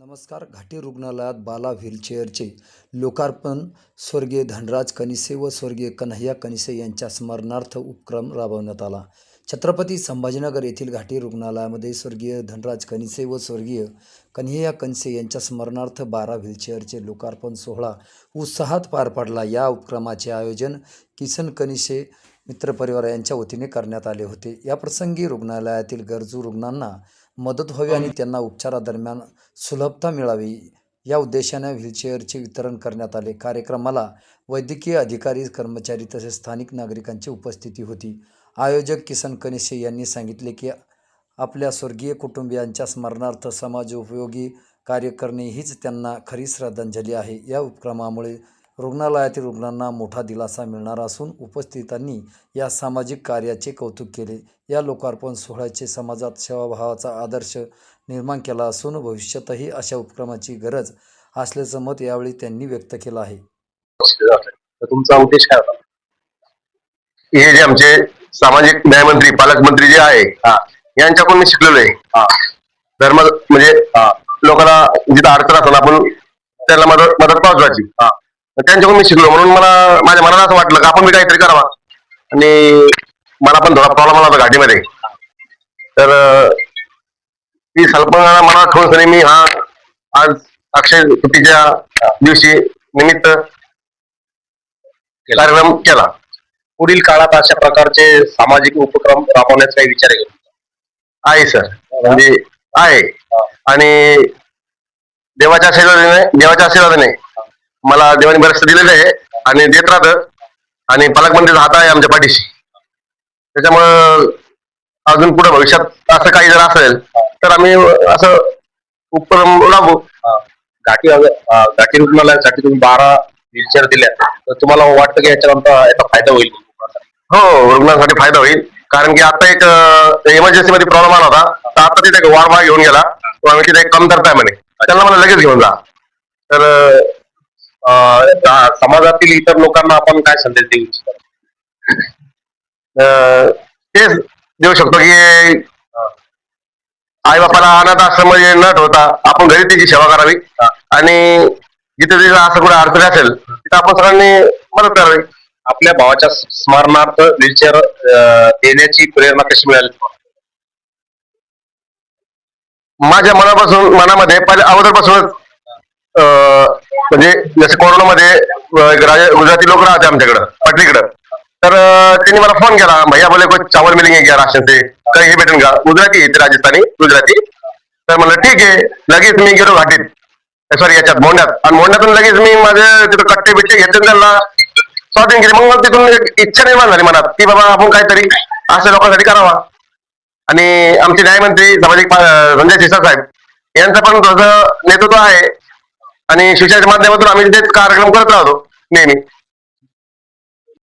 नमस्कार. घाटी रुग्णालयात बाला व्हीलचेअरचे लोकार्पण स्वर्गीय धनराज कनिसे व स्वर्गीय कन्हैया कनिसे यांच्या स्मरणार्थ उपक्रम राबवण्यात आला. छत्रपती संभाजीनगर येथील घाटी रुग्णालयामध्ये स्वर्गीय धनराज कनिसे व स्वर्गीय कन्हैया कनिसे यांच्या स्मरणार्थ 12 व्हीलचेअरचे लोकार्पण सोहळा उत्साहात पार पडला. या उपक्रमाचे आयोजन किसन कनिसे मित्रपरिवार यांच्या वतीने करण्यात आले होते. याप्रसंगी रुग्णालयातील गरजू रुग्णांना मदत व्हावी आणि त्यांना उपचारादरम्यान सुलभता मिळावी या उद्देशाने व्हीलचेअरचे वितरण करण्यात आले. कार्यक्रमाला वैद्यकीय अधिकारी, कर्मचारी तसेच स्थानिक नागरिकांची उपस्थिती होती. आयोजक किसन कनिसे यांनी सांगितले की आपल्या स्वर्गीय कुटुंबियांच्या स्मरणार्थ समाजोपयोगी कार्य करणे हीच त्यांना खरी श्रद्धांजली आहे. या उपक्रमामुळे रुग्णालयातील रुग्णांना मोठा दिलासा मिळणार असून उपस्थितांनी या सामाजिक कार्याचे कौतुक केले. या लोकार्पण सोहळ्याचे समाजात सेवाभावाचा आदर्श निर्माण केला असून भविष्यातही अशा उपक्रमाची गरज असल्याचं मत यावेळी त्यांनी व्यक्त केलं आहे. तुमचा उद्देश काय होता? हे जे आमचे सामाजिक न्यायमंत्री, पालकमंत्री जे आहे यांच्याकडून मी शिकलेलो आहे. धर्म म्हणजे लोकांना जिथं अडचण असताना आपण त्याला मदत पोहोचवायची. त्यांच्याकडून मी शिकलो, म्हणून मला माझ्या मनाला असं वाटलं की आपण मी काहीतरी करावा. आणि मला पण थोडा प्रॉब्लेम आला होता घाटीमध्ये, तर ती कल्पना मनात ठेवून मी आज अक्षय तृतीयेच्या दिवशी निमित्त कार्यक्रम केला. पुढील काळात अशा प्रकारचे सामाजिक उपक्रम राबवण्याचा काही विचार आहे सर, म्हणजे आहे. आणि देवाच्या आशीर्वादाने मला देवाने बरंच दिलेलं आहे आणि देत राहतं. आणि पालकमंत्रीचा हात आहे आमच्या पाठीशी. त्याच्यामुळं अजून पुढे भविष्यात असं काही जर असेल तर आम्ही असं उपक्रम राबवू. घाटी रुग्णालयासाठी तुम्ही 12 व्हीलचेअर दिल्या, तर तुम्हाला वाटतं की याचा फायदा होईल? हो, रुग्णांसाठी फायदा होईल. कारण की आता एक इमर्जन्सी मध्ये प्रॉब्लेम आला होता, तर आता तिथे एक वॉर्ड घेऊन गेला. आम्ही तिथे एक कमतरता आहे म्हणे, त्यांना मला लगेच घेऊन जा. तर समाजातील इतर लोकांना आपण काय संदेश देऊ इच्छितो? तेच देऊ शकतो की आई बापाला अनाथ आश्रममध्ये न ठेवता आपण घरी त्याची सेवा करावी. आणि जिथे तिथे असं कुठे अडचण असेल तिथे आपण सगळ्यांनी मदत करावी. आपल्या भावाच्या स्मरणार्थ व्हीलचेअर देण्याची प्रेरणा कशी मिळाली? माझ्या मनामध्ये पहिले अगोदरपासूनच म्हणजे जसं कोरोनामध्ये गुजराती लोक राहते आमच्याकडं पटलीकडं, तर त्यांनी मला फोन केला, भैया बोले कोई चावल मिलेंगे क्या राशन से, काही हे भेटेल का? गुजराती येते, राजस्थानी गुजराती. तर म्हणलं ठीक आहे. लगेच मी गेलो घाटीत, सॉरी याच्यात मोंढ्यात. आणि मोंढ्यातून लगेच मी माझे तिथं कट्टे बिट्टे घेतले, त्यांना शॉर्टिंग केली. मग तिथून एक इच्छा निर्माण झाली मनात की बाबा आपण काहीतरी असं लोकांसाठी करावा. आणि आमचे न्यायमंत्री सामाजिक संजय सिरसाट साहेब यांचं पण थोडंसं नेतृत्व आहे आणि शिक्षणाच्या माध्यमातून आम्ही तेच कार्यक्रम करत राहतो नेहमी.